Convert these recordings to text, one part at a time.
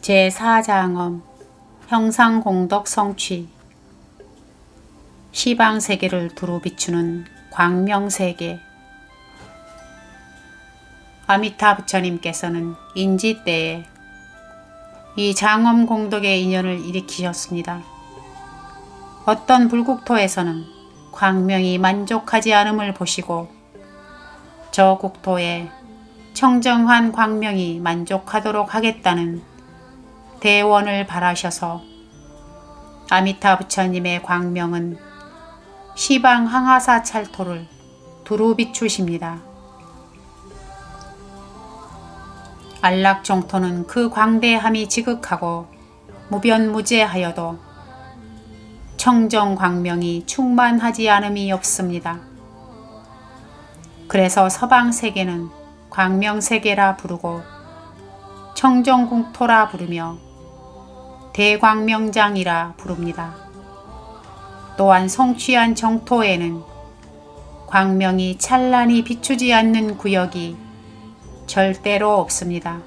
제4장엄 형상공덕 성취 시방세계를 두루 비추는 광명세계. 아미타 부처님께서는 인지 때에 이 장엄공덕의 인연을 일으키셨습니다. 어떤 불국토에서는 광명이 만족하지 않음을 보시고 저 국토에 청정한 광명이 만족하도록 하겠다는 대원을 바라셔서 아미타 부처님의 광명은 시방 항아사 찰토를 두루 비추십니다. 안락정토는 그 광대함이 지극하고 무변무제하여도 청정광명이 충만하지 않음이 없습니다. 그래서 서방세계는 광명세계라 부르고 청정궁토라 부르며 대광명장이라 부릅니다. 또한 성취한 정토에는 광명이 찬란히 비추지 않는 구역이 절대로 없습니다.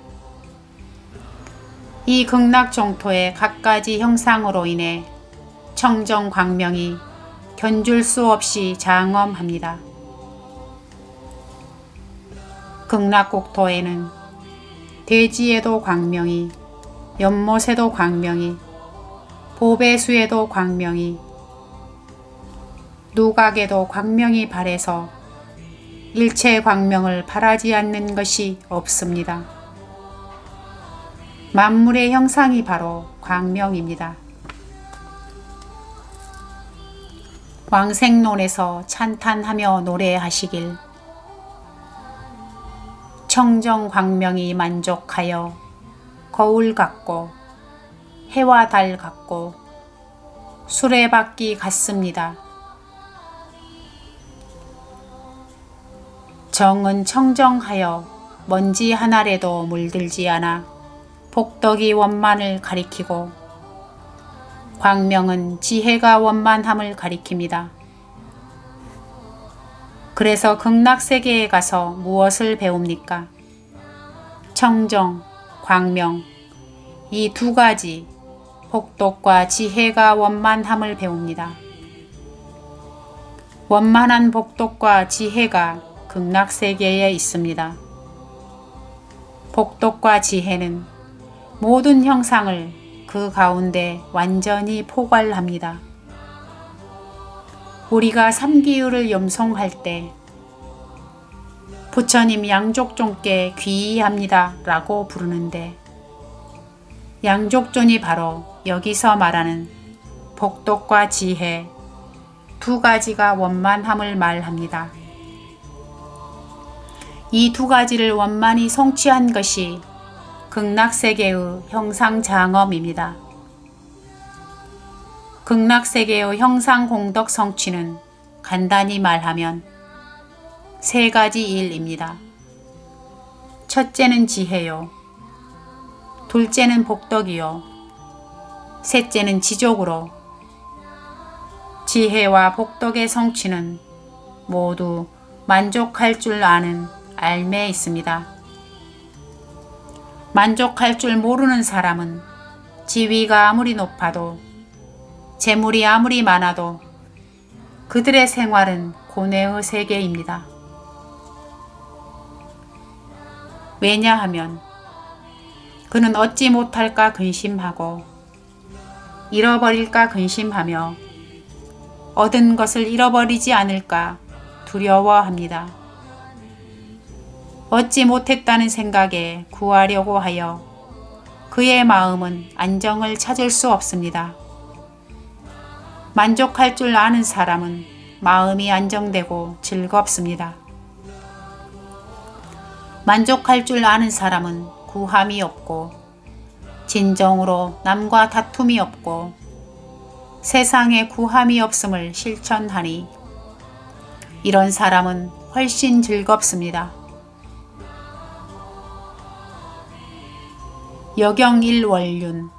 이 극락정토의 갖가지 형상으로 인해 청정광명이 견줄 수 없이 장엄합니다. 극락국토에는 대지에도 광명이, 연못에도 광명이, 보배수에도 광명이, 누각에도 광명이 발해서 일체 광명을 발하지 않는 것이 없습니다. 만물의 형상이 바로 광명입니다. 왕생론에서 찬탄하며 노래하시길 청정광명이 만족하여 거울 같고 해와 달 같고 수레바퀴 같습니다. 정은 청정하여 먼지 한 알에도 물들지 않아 복덕이 원만을 가리키고 광명은 지혜가 원만함을 가리킵니다. 그래서 극락세계에 가서 무엇을 배웁니까? 청정, 광명, 이 두 가지 복덕과 지혜가 원만함을 배웁니다. 원만한 복덕과 지혜가 극락세계에 있습니다. 복덕과 지혜는 모든 형상을 그 가운데 완전히 포괄합니다. 우리가 삼기율을 염송할 때 부처님 양족존께 귀의합니다 라고 부르는데 양족존이 바로 여기서 말하는 복덕과 지혜 두 가지가 원만함을 말합니다. 이 두 가지를 원만히 성취한 것이 극락세계의 형상장엄입니다. 극락세계의 형상공덕 성취는 간단히 말하면 세 가지 일입니다. 첫째는 지혜요, 둘째는 복덕이요, 셋째는 지족으로 지혜와 복덕의 성취는 모두 만족할 줄 아는 알매에 있습니다. 만족할 줄 모르는 사람은 지위가 아무리 높아도 재물이 아무리 많아도 그들의 생활은 고뇌의 세계입니다. 왜냐하면 그는 얻지 못할까 근심하고 잃어버릴까 근심하며 얻은 것을 잃어버리지 않을까 두려워합니다. 얻지 못했다는 생각에 구하려고 하여 그의 마음은 안정을 찾을 수 없습니다. 만족할 줄 아는 사람은 마음이 안정되고 즐겁습니다. 만족할 줄 아는 사람은 구함이 없고 진정으로 남과 다툼이 없고 세상에 구함이 없음을 실천하니 이런 사람은 훨씬 즐겁습니다. 여경일원륜.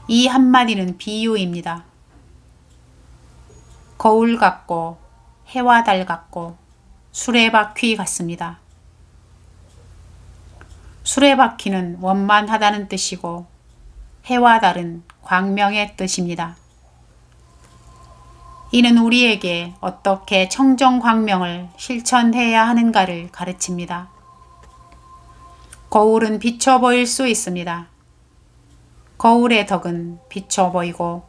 이 한마디는 비유입니다. 거울 같고 해와 달 같고 수레바퀴 같습니다. 수레바퀴는 원만하다는 뜻이고 해와 달은 광명의 뜻입니다. 이는 우리에게 어떻게 청정광명을 실천해야 하는가를 가르칩니다. 거울은 비쳐 보일 수 있습니다. 거울의 덕은 비쳐 보이고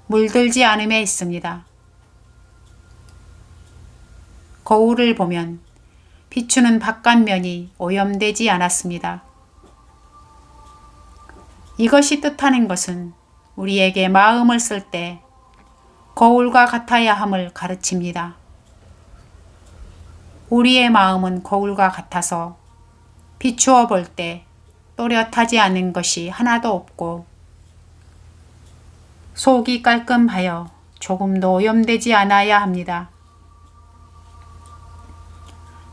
물들지 않음에 있습니다. 거울을 보면 비추는 바깥면이 오염되지 않았습니다. 이것이 뜻하는 것은 우리에게 마음을 쓸 때 거울과 같아야 함을 가르칩니다. 우리의 마음은 거울과 같아서 비추어 볼 때 또렷하지 않은 것이 하나도 없고 속이 깔끔하여 조금도 오염되지 않아야 합니다.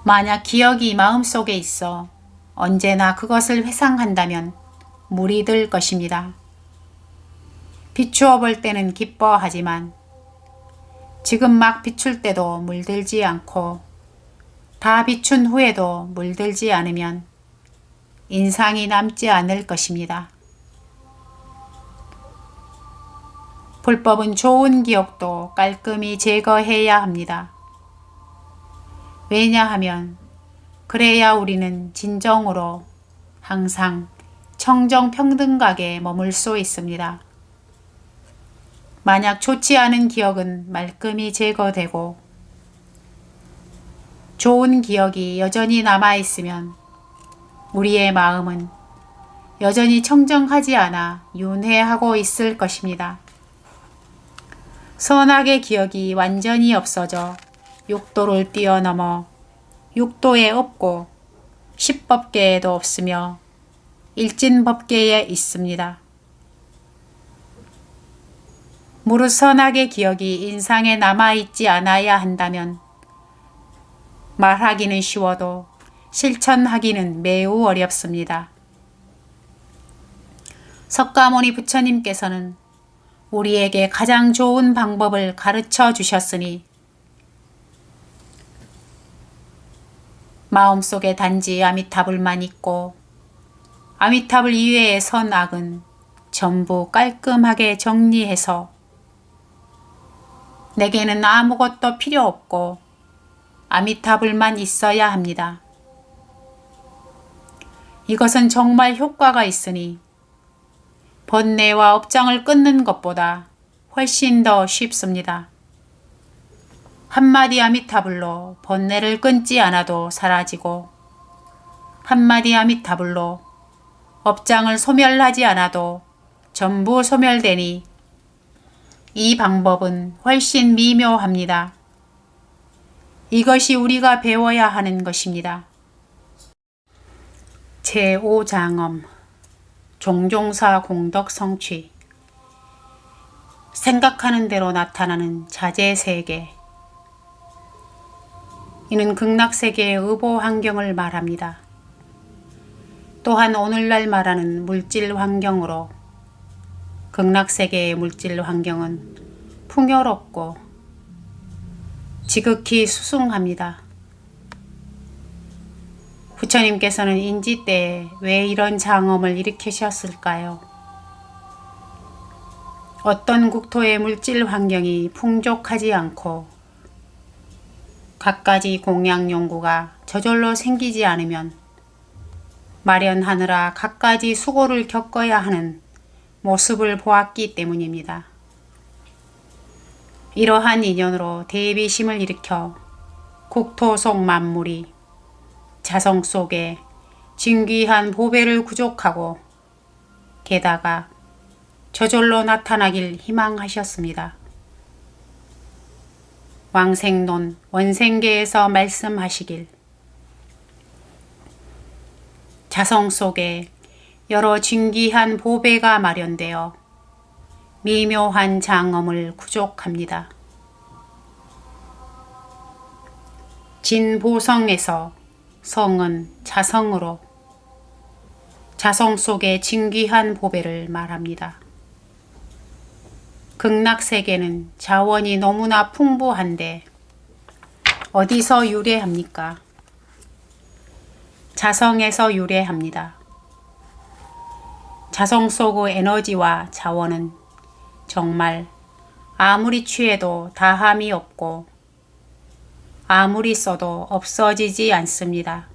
만약 기억이 마음속에 있어 언제나 그것을 회상한다면 물이 들 것입니다. 비추어 볼 때는 기뻐하지만 지금 막 비출 때도 물들지 않고 다 비춘 후에도 물들지 않으면 인상이 남지 않을 것입니다. 불법은 좋은 기억도 깔끔히 제거해야 합니다. 왜냐하면 그래야 우리는 진정으로 항상 청정평등각에 머물 수 있습니다. 만약 좋지 않은 기억은 말끔히 제거되고 좋은 기억이 여전히 남아있으면 우리의 마음은 여전히 청정하지 않아 윤회하고 있을 것입니다. 선악의 기억이 완전히 없어져 육도를 뛰어넘어 육도에 없고 십법계에도 없으며 일진법계에 있습니다. 무릇 선악의 기억이 인상에 남아있지 않아야 한다면 말하기는 쉬워도 실천하기는 매우 어렵습니다. 석가모니 부처님께서는 우리에게 가장 좋은 방법을 가르쳐 주셨으니 마음속에 단지 아미타불만 있고 아미타불 이외의 선악은 전부 깔끔하게 정리해서 내게는 아무것도 필요 없고 아미타불만 있어야 합니다. 이것은 정말 효과가 있으니 번뇌와 업장을 끊는 것보다 훨씬 더 쉽습니다. 한마디 아미타불로 번뇌를 끊지 않아도 사라지고 한마디 아미타불로 업장을 소멸하지 않아도 전부 소멸되니 이 방법은 훨씬 미묘합니다. 이것이 우리가 배워야 하는 것입니다. 제5장엄 종종사 공덕 성취 생각하는 대로 나타나는 자재세계. 이는 극락세계의 의보 환경을 말합니다. 또한 오늘날 말하는 물질 환경으로 극락세계의 물질 환경은 풍요롭고 지극히 수승합니다. 부처님께서는 인지 때에 왜 이런 장엄을 일으키셨을까요? 어떤 국토의 물질 환경이 풍족하지 않고 갖가지 공양 용구가 저절로 생기지 않으면 마련하느라 갖가지 수고를 겪어야 하는 모습을 보았기 때문입니다. 이러한 인연으로 대비심을 일으켜 국토 속 만물이 자성 속에 진귀한 보배를 구족하고 게다가 저절로 나타나길 희망하셨습니다. 왕생론 원생계에서 말씀하시길 자성 속에 여러 진귀한 보배가 마련되어 미묘한 장엄을 구족합니다. 진보성에서 성은 자성으로 자성 속의 진귀한 보배를 말합니다. 극락세계는 자원이 너무나 풍부한데 어디서 유래합니까? 자성에서 유래합니다. 자성 속의 에너지와 자원은 정말 아무리 취해도 다함이 없고 아무리 써도 없어지지 않습니다.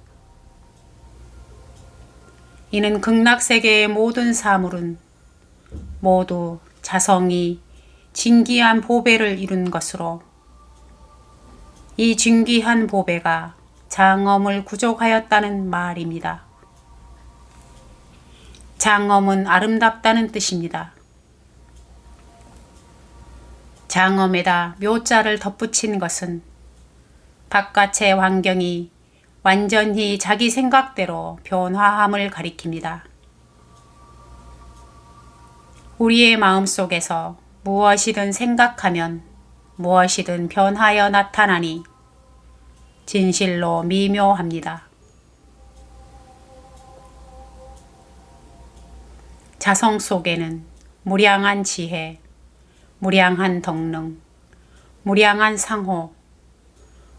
이는 극락세계의 모든 사물은 모두 자성이 진귀한 보배를 이룬 것으로 이 진귀한 보배가 장엄을 구족하였다는 말입니다. 장엄은 아름답다는 뜻입니다. 장엄에다 묘자를 덧붙인 것은 바깥의 환경이 완전히 자기 생각대로 변화함을 가리킵니다. 우리의 마음속에서 무엇이든 생각하면 무엇이든 변하여 나타나니 진실로 미묘합니다. 자성 속에는 무량한 지혜, 무량한 덕능, 무량한 상호,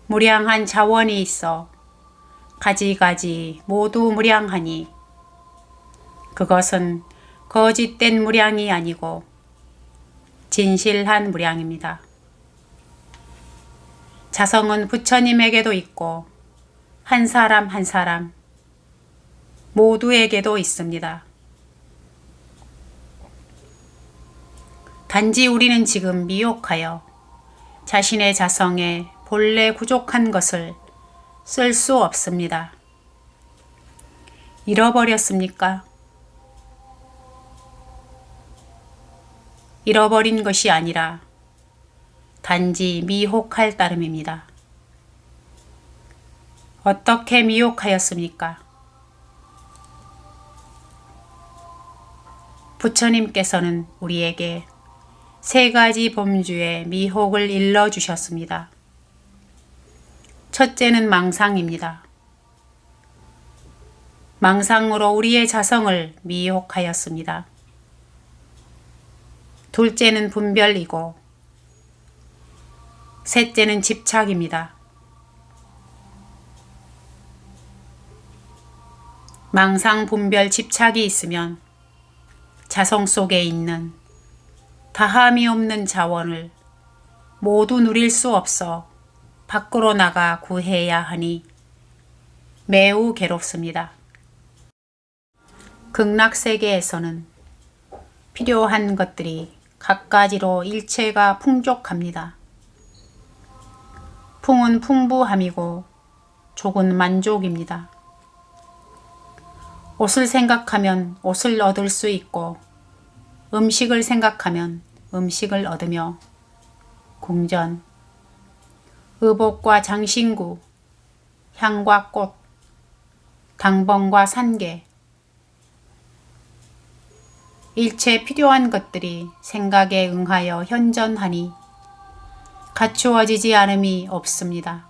무량한 자원이 있어 가지가지 모두 무량하니 그것은 거짓된 무량이 아니고 진실한 무량입니다. 자성은 부처님에게도 있고 한 사람 한 사람 모두에게도 있습니다. 단지 우리는 지금 미혹하여 자신의 자성에 본래 부족한 것을 쓸 수 없습니다. 잃어버렸습니까? 잃어버린 것이 아니라 단지 미혹할 따름입니다. 어떻게 미혹하였습니까? 부처님께서는 우리에게 세 가지 범주의 미혹을 일러주셨습니다. 첫째는 망상입니다. 망상으로 우리의 자성을 미혹하였습니다. 둘째는 분별이고 셋째는 집착입니다. 망상, 분별, 집착이 있으면 자성 속에 있는 다함이 없는 자원을 모두 누릴 수 없어 밖으로 나가 구해야 하니 매우 괴롭습니다. 극락세계에서는 필요한 것들이 갖가지로 일체가 풍족합니다. 풍은 풍부함이고 족은 만족입니다. 옷을 생각하면 옷을 얻을 수 있고 음식을 생각하면 음식을 얻으며 궁전, 의복과 장신구, 향과 꽃, 당번과 산계, 일체 필요한 것들이 생각에 응하여 현전하니 갖추어지지 않음이 없습니다.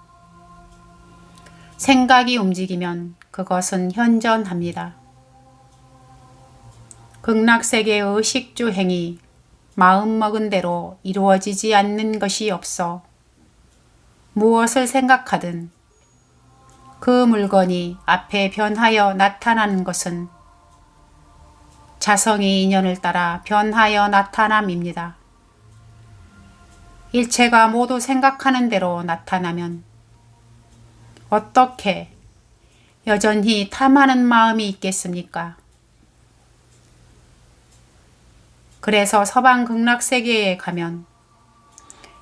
생각이 움직이면 그것은 현전합니다. 극락세계의 식주행이 마음먹은 대로 이루어지지 않는 것이 없어 무엇을 생각하든 그 물건이 앞에 변하여 나타나는 것은 자성이 인연을 따라 변하여 나타남입니다. 일체가 모두 생각하는 대로 나타나면 어떻게 여전히 탐하는 마음이 있겠습니까? 그래서 서방 극락세계에 가면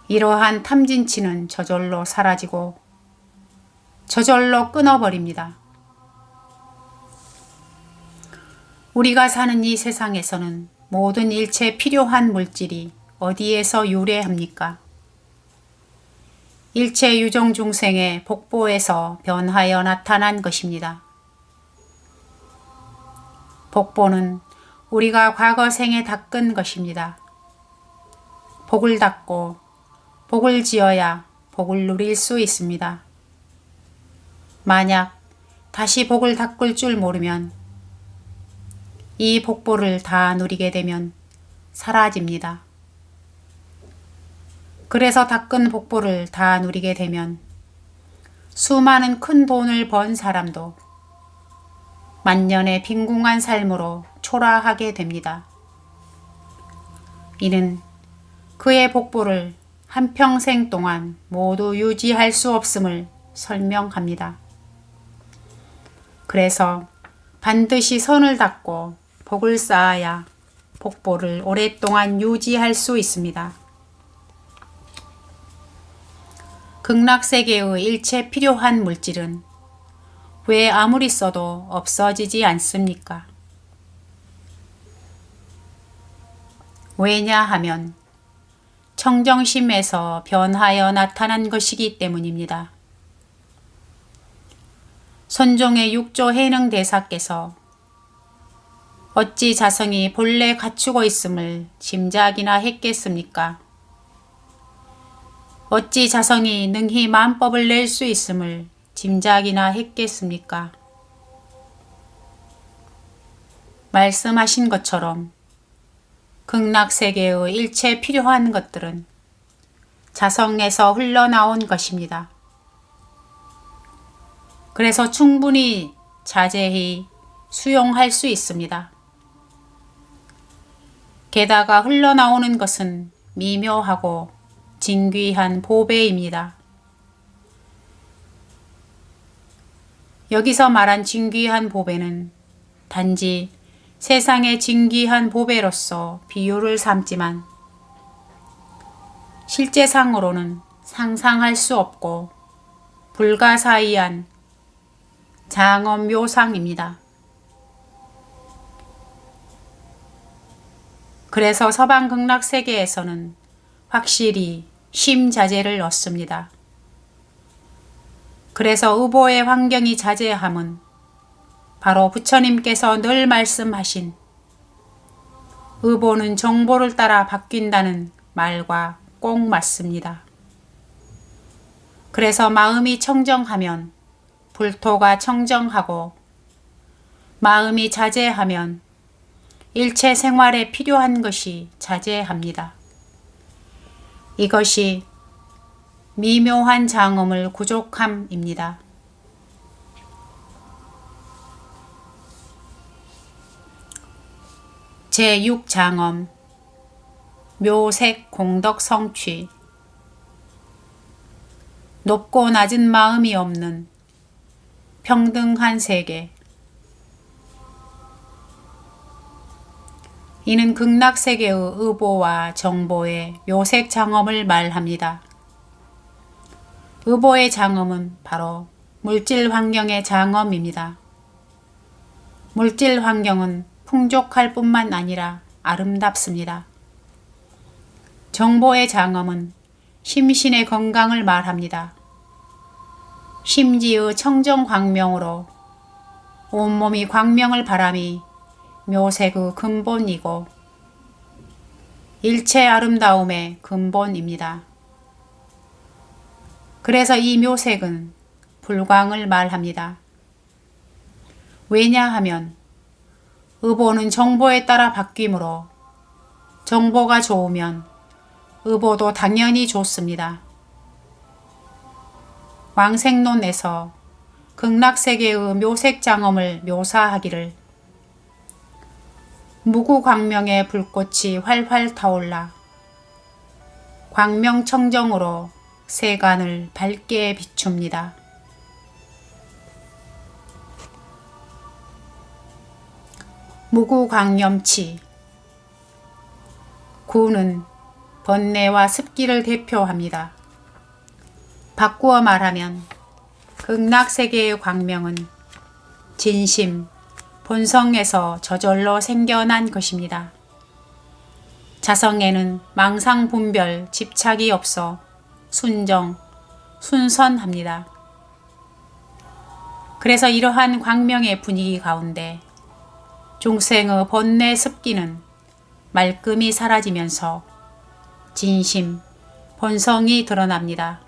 이러한 탐진치는 저절로 사라지고 저절로 끊어버립니다. 우리가 사는 이 세상에서는 모든 일체 필요한 물질이 어디에서 유래합니까? 일체 유정 중생의 복보에서 변하여 나타난 것입니다. 복보는 우리가 과거 생에 닦은 것입니다. 복을 닦고 복을 지어야 복을 누릴 수 있습니다. 만약 다시 복을 닦을 줄 모르면 이 복보를 다 누리게 되면 사라집니다. 그래서 닦은 복보를 다 누리게 되면 수많은 큰 돈을 번 사람도 만년의 빈궁한 삶으로 초라하게 됩니다. 이는 그의 복부를 한평생 동안 모두 유지할 수 없음을 설명합니다. 그래서 반드시 선을 닦고 복을 쌓아야 복부를 오랫동안 유지할 수 있습니다. 극락세계의 일체 필요한 물질은 왜 아무리 써도 없어지지 않습니까? 왜냐하면 청정심에서 변하여 나타난 것이기 때문입니다. 선종의 육조 해능 대사께서 어찌 자성이 본래 갖추고 있음을 짐작이나 했겠습니까? 어찌 자성이 능히 만법을 낼 수 있음을 짐작이나 했겠습니까? 말씀하신 것처럼 극락세계의 일체 필요한 것들은 자성에서 흘러나온 것입니다. 그래서 충분히 자제히 수용할 수 있습니다. 게다가 흘러나오는 것은 미묘하고 진귀한 보배입니다. 여기서 말한 진귀한 보배는 단지 세상의 진귀한 보배로서 비유를 삼지만 실제상으로는 상상할 수 없고 불가사의한 장엄 묘상입니다. 그래서 서방 극락세계에서는 확실히 심자제를 얻습니다. 그래서 의보의 환경이 자제함은 바로 부처님께서 늘 말씀하신 의보는 정보를 따라 바뀐다는 말과 꼭 맞습니다. 그래서 마음이 청정하면 불토가 청정하고 마음이 자제하면 일체 생활에 필요한 것이 자제합니다. 이것이 미묘한 장엄을 구족함입니다. 제6장엄 묘색 공덕 성취. 높고 낮은 마음이 없는 평등한 세계. 이는 극락세계의 의보와 정보의 묘색 장엄을 말합니다. 의보의 장엄은 바로 물질 환경의 장엄입니다. 물질 환경은 풍족할 뿐만 아니라 아름답습니다. 정보의 장엄은 심신의 건강을 말합니다. 심지의 청정 광명으로 온몸이 광명을 바람이 묘색의 근본이고 일체 아름다움의 근본입니다. 그래서 이 묘색은 불광을 말합니다. 왜냐하면 의보는 정보에 따라 바뀌므로 정보가 좋으면 의보도 당연히 좋습니다. 왕생론에서 극락세계의 묘색장엄을 묘사하기를 무구광명의 불꽃이 활활 타올라 광명청정으로 세간을 밝게 비춥니다. 무구광염치. 구는 번뇌와 습기를 대표합니다. 바꾸어 말하면 극락세계의 광명은 진심, 본성에서 저절로 생겨난 것입니다. 자성에는 망상 분별, 집착이 없어 순정, 순선합니다. 그래서 이러한 광명의 분위기 가운데 중생의 번뇌 습기는 말끔히 사라지면서 진심, 본성이 드러납니다.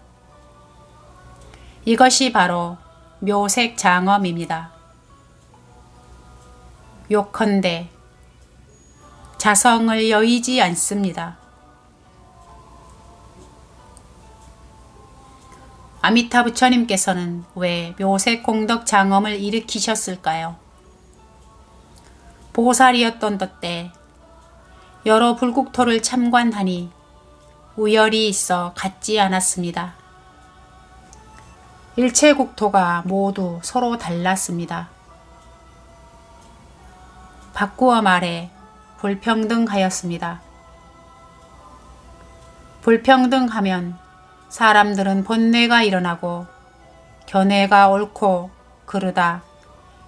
이것이 바로 묘색 장엄입니다. 요컨대 자성을 여의지 않습니다. 아미타 부처님께서는 왜 묘색 공덕 장엄을 일으키셨을까요? 보살이었던 덧때 여러 불국토를 참관하니 우열이 있어 같지 않았습니다. 일체 국토가 모두 서로 달랐습니다. 바꾸어 말해 불평등하였습니다. 불평등하면 사람들은 번뇌가 일어나고 견해가 옳고 그르다,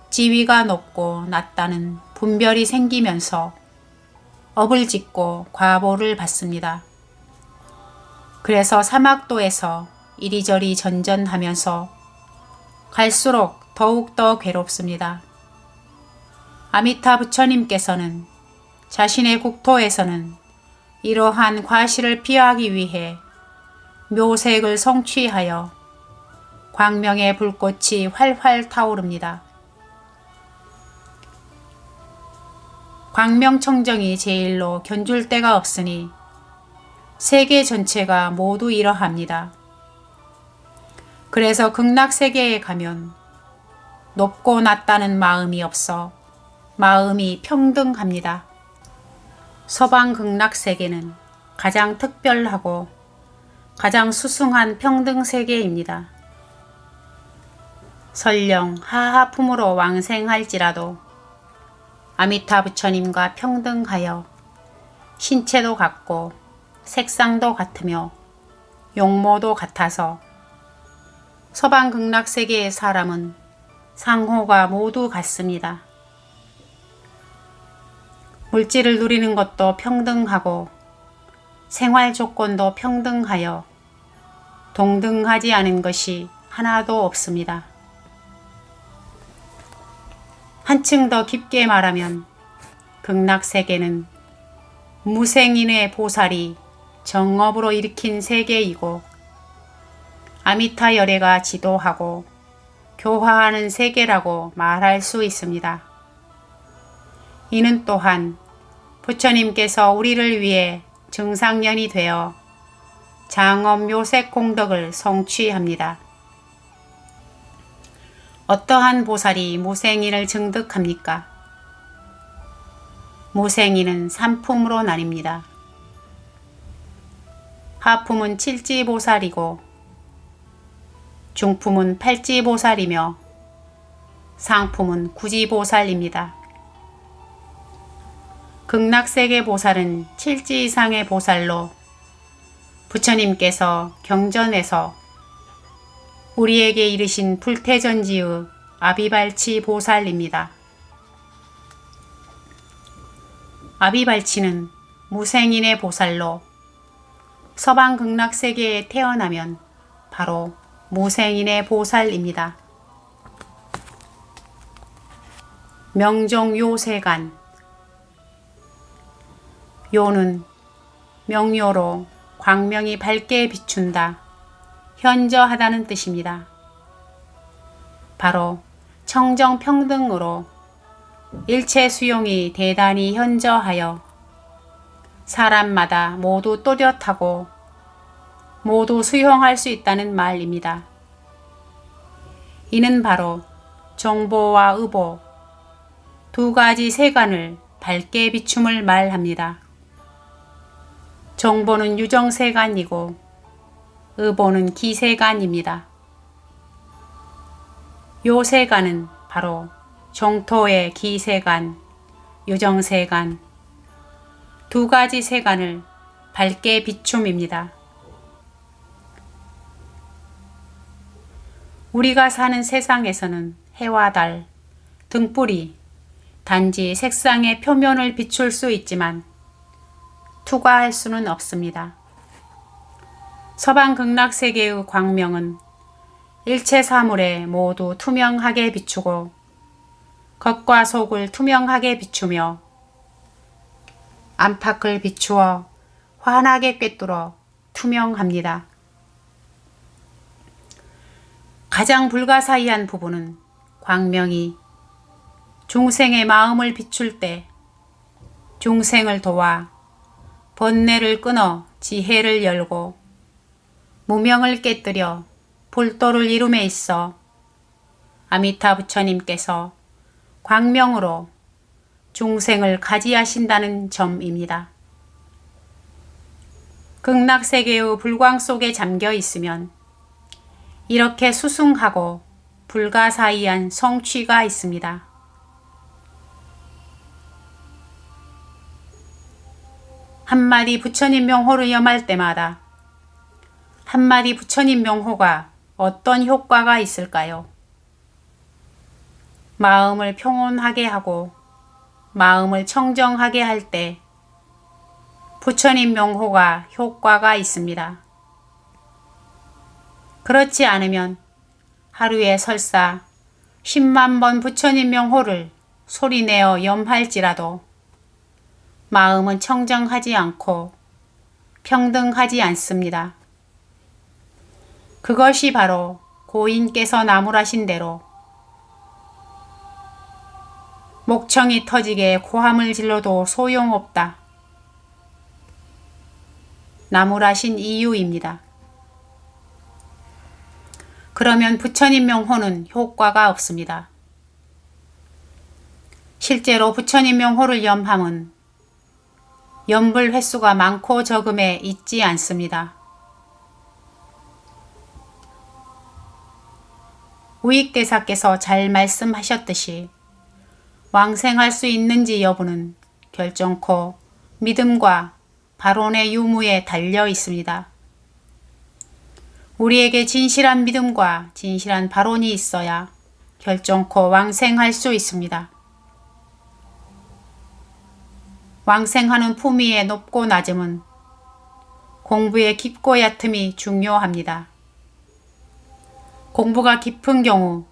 지위가 높고 낮다는 분별이 생기면서 업을 짓고 과보를 받습니다. 그래서 사막도에서 이리저리 전전하면서 갈수록 더욱더 괴롭습니다. 아미타 부처님께서는 자신의 국토에서는 이러한 과실을 피하기 위해 묘색을 성취하여 광명의 불꽃이 활활 타오릅니다. 광명청정이 제일로 견줄 데가 없으니 세계 전체가 모두 이러합니다. 그래서 극락세계에 가면 높고 낮다는 마음이 없어 마음이 평등합니다. 서방 극락세계는 가장 특별하고 가장 수승한 평등세계입니다. 설령 하하품으로 왕생할지라도 아미타 부처님과 평등하여 신체도 같고 색상도 같으며 용모도 같아서 서방 극락세계의 사람은 상호가 모두 같습니다. 물질을 누리는 것도 평등하고 생활 조건도 평등하여 동등하지 않은 것이 하나도 없습니다. 한층 더 깊게 말하면 극락세계는 무생인의 보살이 정업으로 일으킨 세계이고 아미타 열애가 지도하고 교화하는 세계라고 말할 수 있습니다. 이는 또한 부처님께서 우리를 위해 증상년이 되어 장엄 묘색 공덕을 성취합니다. 어떠한 보살이 무생인을 증득합니까? 무생인은 3품으로 나뉩니다. 하품은 칠지보살이고 중품은 팔지보살이며 상품은 구지보살입니다. 극락세계 보살은 칠지 이상의 보살로 부처님께서 경전에서 우리에게 이르신 불태전지의 아비발치 보살입니다. 아비발치는 무생인의 보살로 서방 극락세계에 태어나면 바로 무생인의 보살입니다. 명종요세간, 요는 명요로 광명이 밝게 비춘다, 현저하다는 뜻입니다. 바로 청정평등으로 일체 수용이 대단히 현저하여 사람마다 모두 또렷하고 모두 수용할 수 있다는 말입니다. 이는 바로 정보와 의보 두 가지 세간을 밝게 비춤을 말합니다. 정보는 유정세간이고 의보는 기세간입니다. 요 세간은 바로 정토의 기세간, 유정세간 두 가지 세간을 밝게 비춤입니다. 우리가 사는 세상에서는 해와 달, 등불이 단지 색상의 표면을 비출 수 있지만 투과할 수는 없습니다. 서방 극락세계의 광명은 일체 사물에 모두 투명하게 비추고 겉과 속을 투명하게 비추며 안팎을 비추어 환하게 꿰뚫어 투명합니다. 가장 불가사의한 부분은 광명이 중생의 마음을 비출 때 중생을 도와 번뇌를 끊어 지혜를 열고 무명을 깨뜨려 불도를 이룸에 있어 아미타 부처님께서 광명으로 중생을 가지하신다는 점입니다. 극락세계의 불광 속에 잠겨 있으면 이렇게 수승하고 불가사의한 성취가 있습니다. 한마디 부처님 명호를 염할 때마다 한마디 부처님 명호가 어떤 효과가 있을까요? 마음을 평온하게 하고 마음을 청정하게 할 때 부처님 명호가 효과가 있습니다. 그렇지 않으면 하루에 설사 10만 번 부처님 명호를 소리내어 염할지라도 마음은 청정하지 않고 평등하지 않습니다. 그것이 바로 고인께서 나무라신 대로 목청이 터지게 고함을 질러도 소용없다. 나무라신 이유입니다. 그러면 부처님 명호는 효과가 없습니다. 실제로 부처님 명호를 염함은 염불 횟수가 많고 적음에 있지 않습니다. 우익대사께서 잘 말씀하셨듯이 왕생할 수 있는지 여부는 결정코 믿음과 발언의 유무에 달려 있습니다. 우리에게 진실한 믿음과 진실한 발언이 있어야 결정코 왕생할 수 있습니다. 왕생하는 품위의 높고 낮음은 공부의 깊고 얕음이 중요합니다. 공부가 깊은 경우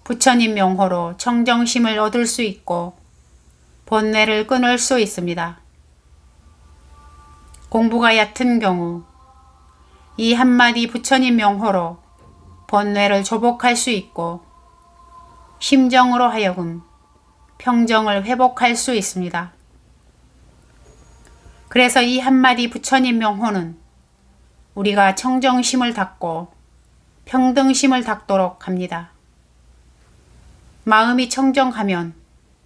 부처님 명호로 청정심을 얻을 수 있고 번뇌를 끊을 수 있습니다. 공부가 얕은 경우 이 한마디 부처님 명호로 번뇌를 조복할 수 있고 심정으로 하여금 평정을 회복할 수 있습니다. 그래서 이 한마디 부처님 명호는 우리가 청정심을 닦고 평등심을 닦도록 합니다. 마음이 청정하면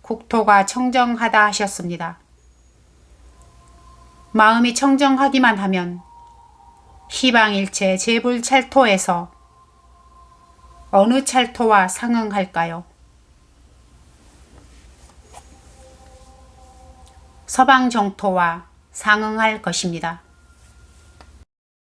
국토가 청정하다 하셨습니다. 마음이 청정하기만 하면 희방일체 재불찰토에서 어느 찰토와 상응할까요? 서방정토와 상응할 것입니다.